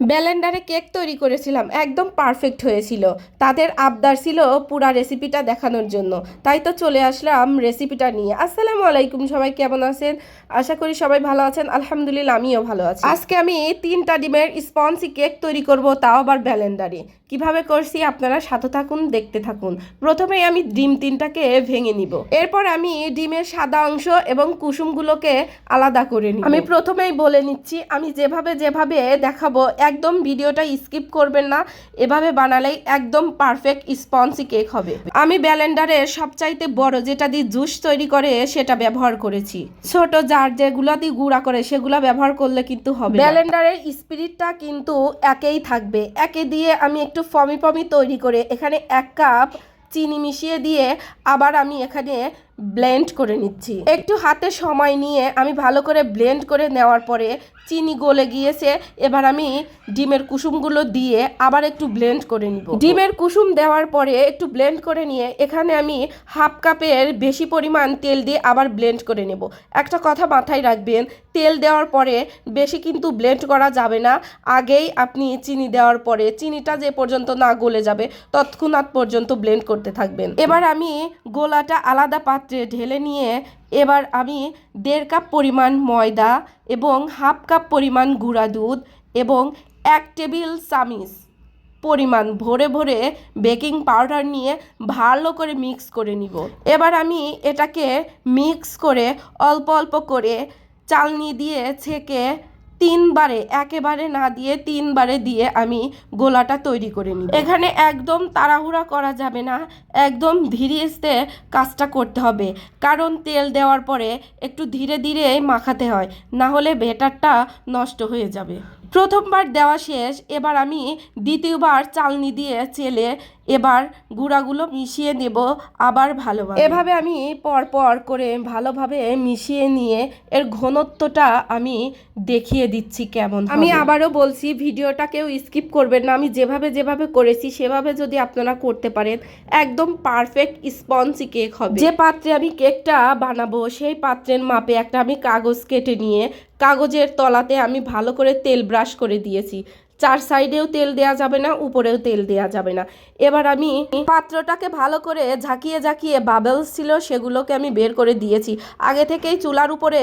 ব্লেন্ডারে কেক তৈরি করেছিলাম, একদম পারফেক্ট হয়েছিল। তাদের আবদার ছিল পুরা রেসিপিটা দেখানোর জন্য, তাই তো চলে আসলাম রেসিপিটা নিয়ে। আসসালামু আলাইকুম, সবাই কেমন আছেন? আশা করি সবাই ভালো আছেন। আলহামদুলিল্লাহ, আমিও ভালো আছি। আজকে আমি 3টা ডিমের স্পঞ্জি কেক তৈরি করব, তাও আবার ব্লেন্ডারে। কিভাবে করছি আপনারা সাথে থাকুন, দেখতে থাকুন। প্রথমেই আমি ডিম 3টাকে ভেঙে নিব। এরপর আমি ডিমের সাদা অংশ এবং কুসুমগুলোকে আলাদা করে নিব। আমি প্রথমেই বলে নিচ্ছি, আমি যেভাবে দেখাবো একদম ভিডিওটা স্কিপ করবেন না। এভাবে বানালেই একদম পারফেক্ট স্পঞ্জি কেক হবে। আমি ব্লেন্ডারে সবচাইতে বড় যেটা দিয়ে জুস তৈরি করে সেটা ব্যবহার করেছি। ছোট জার যেগুলো দিয়ে গুঁড়া করে সেগুলো ব্যবহার করলে কিন্তু হবে। ব্লেন্ডারের স্পিরিটটা কিন্তু একই থাকবে। একে দিয়ে আমি একটু ফমি তৈরি করে এখানে 1 কাপ চিনি মিশিয়ে দিয়ে আবার আমি এখানে ব্লেন্ড করে নিচ্ছি। একটু হাতে সময় নিয়ে আমি ভালো করে ব্লেন্ড করে নেওয়ার পরে চিনি গলে গিয়েছে। এবার আমি ডিমের কুসুমগুলো দিয়ে আবার একটু ব্লেন্ড করে নিব। ডিমের কুসুম দেওয়ার পরে একটু ব্লেন্ড করে নিয়ে এখানে আমি 1/2 কাপের বেশি পরিমাণ তেল দিয়ে আবার ব্লেন্ড করে নেব। একটা কথা মাথায় রাখবেন, তেল দেওয়ার পরে বেশি কিন্তু ব্লেন্ড করা যাবে না। আগেই আপনি চিনি দেওয়ার পরে চিনিটা যে পর্যন্ত না গলে যাবে তৎক্ষণাৎ পর্যন্ত ব্লেন্ড করতে থাকবেন। এবার আমি গোলাটা আলাদা পাত্রে ঢেলে নিয়ে এবার আমি 1.5 কাপ পরিমাণ ময়দা এবং 1/2 কাপ পরিমাণ গুঁড়া দুধ এবং 1 টেবিল চামচ পরিমাণ ভরে বেকিং পাউডার নিয়ে ভালো করে মিক্স করে নিব। এবার আমি এটাকে মিক্স করে অল্প অল্প করে চালনি দিয়ে ছেঁকে 3 বারে, একেবারে না দিয়ে 3 বারে দিয়ে আমি গোলাটা তৈরি করে নিব। এখানে একদম তাড়াহুড়া করা যাবে না, একদম ধীরে সুস্থে কাজটা করতে হবে। কারণ তেল দেওয়ার পরে একটু ধীরে ধীরে মাখাতে হয়, না হলে ব্যাটারটা নষ্ট হয়ে যাবে। প্রথমবার দেওয়া শেষ, এবার আমি দ্বিতীয়বার চালনি দিয়ে চেলে এবার গুঁড়াগুলো মিশিয়ে নেব আবার ভালোভাবে। এভাবে আমি পরপর করে ভালোভাবে মিশিয়ে নিয়ে এর ঘনত্বটা আমি দেখিয়ে দিচ্ছি কেমন। আমি আবারও বলছি, ভিডিওটা কেউ স্কিপ করবেন না। আমি যেভাবে করেছি সেভাবে যদি আপনারা করতে পারেন একদম পারফেক্ট স্পঞ্জি কেক হবে। যে পাত্রে আমি কেকটা বানাবো সেই পাত্রের মাপে একটা আমি কাগজ কেটে নিয়ে কাগজের তলাতে আমি ভালো করে তেল ব্রাশ করে দিয়েছি। 4 সাইডেও তেল দেওয়া যাবে না, উপরেও তেল দেওয়া যাবে না। এবার আমি পাত্রটাকে ভালো করে ঝাঁকিয়ে বাবলস ছিল সেগুলোকে আমি বের করে দিয়েছি। আগে থেকেই চুলার উপরে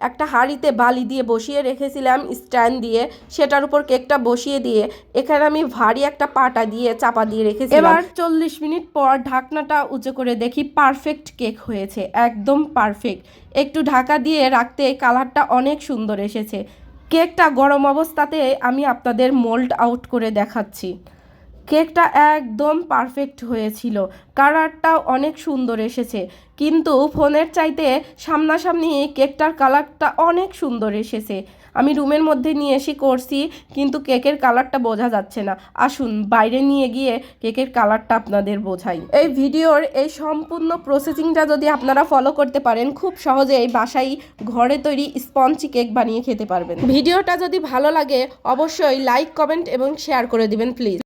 একটা হাঁড়িতে বালি দিয়ে বসিয়ে রেখেছিলাম স্ট্যান্ড দিয়ে, সেটার উপর কেকটা বসিয়ে দিয়ে এখানে আমি ভারী একটা পাটা দিয়ে চাপা দিয়ে রেখেছি। এবার 40 মিনিট পর ঢাকনাটা উঁচু করে দেখি পারফেক্ট কেক হয়েছে, একদম পারফেক্ট। একটু ঢাকা দিয়ে রাখতে কালারটা অনেক সুন্দর এসেছে। কেকটা গরম অবস্থাতে আমি আপনাদের মোল্ড আউট করে দেখাচ্ছি। কেকটা একদম পারফেক্ট হয়েছিল, কালারটাও অনেক সুন্দর এসেছে। কিন্তু ফোনের চাইতে সামনাসামনি কেকটার কালারটা অনেক সুন্দর এসেছে। আমি রুমের মধ্যে নিয়ে এসে করছি কিন্তু কেকের কালারটা বোঝা যাচ্ছে না। আসুন বাইরে নিয়ে গিয়ে কেকের কালারটা আপনাদের বোঝাই। এই ভিডিওর এই সম্পূর্ণ প্রসেসিংটা যদি আপনারা ফলো করতে পারেন খুব সহজেই বাসায় ঘরে তৈরি স্পঞ্জি কেক বানিয়ে খেতে পারবেন। ভিডিওটা যদি ভালো লাগে অবশ্যই লাইক, কমেন্ট এবং শেয়ার করে দিবেন প্লিজ।